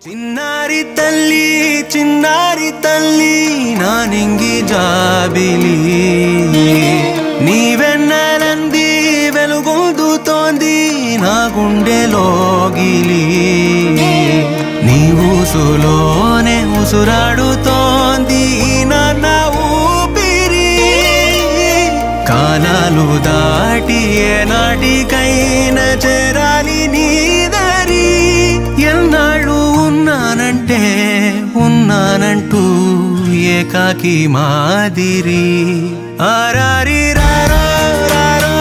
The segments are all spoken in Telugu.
చిన్నారి తల్లి నా నింగి జాబిలి నీవెన్నెలంది వెలుగొందుతోంది నా గుండెలోగిలి నీ ఊసులోనే ఉసురాడుతోంది నా ఊపిరి కాలాలు దాటి ఏనాటికైనా చేరాలి నీ దరి ఎన్నాళ్ళు ఉన్నానంటూ ఏకాకి మాదిరి ఆరారి రారో రారో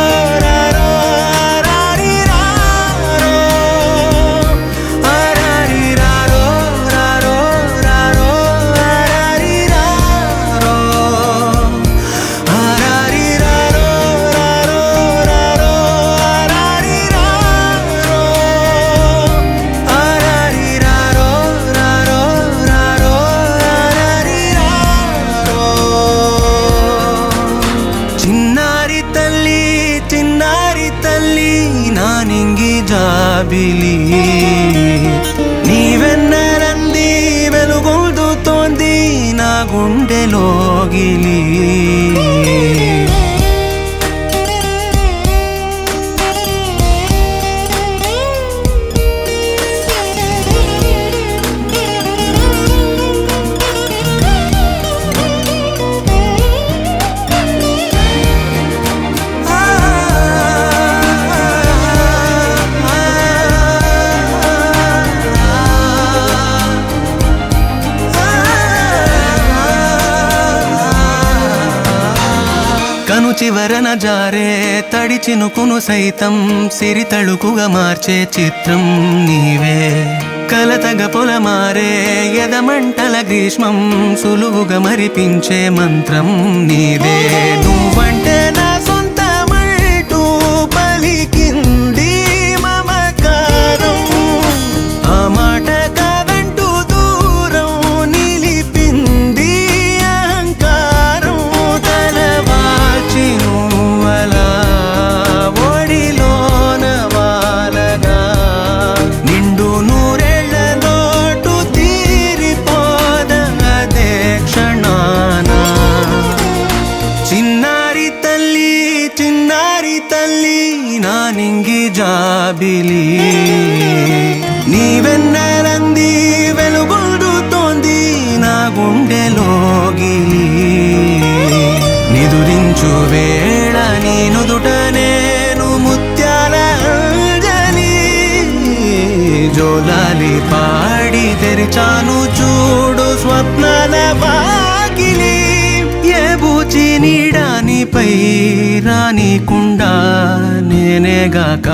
రారో ఆరారి రారో ఆరారి రారో రారో రారో ఆరారి రారో ఆరారి రారో రారో రారో ఆరారి రారో ఆరారి రారో రారో రారో ఆరారి రారో చిన్నారి తల్లి నా నింగి జాబిలి నీవెన్నెలంది వెలుగొందుతోంది నా గుండెలోగిలి కను చివరన జారే తడి చినుకును సైతం సిరి తళుకుగా మార్చే చిత్రం నీవే కలతగ పొలమారే ఎదమంటల గ్రీష్మం సులువుగా మరిపించే మంత్రం నీదే నువ్వంటే నా సొంతమంటూ పలికింది మమకారం ఆ మాట కాదంటూ దూరం నిలిపింది అహంకారం తలవాల్చి నువ్వలా ఒడిలోన వాలగా నిండు నూరేళ్ల లోటు తీరిపోదదే క్షణాన చిన్నారి తల్లి నా నింగి జాబిలి నీవెన్నెలంది వెలుగొందుతోంది నా గుండెలోగిలి నిదురించు వేళ నీ నుదుట నేను ముత్యాల అంజలి జోలాలి పాడి తెరిచాను చూడు స్వప్నాల వాకిలి ఏ బూచి నీడానిపై రానికుండా నేనేగాక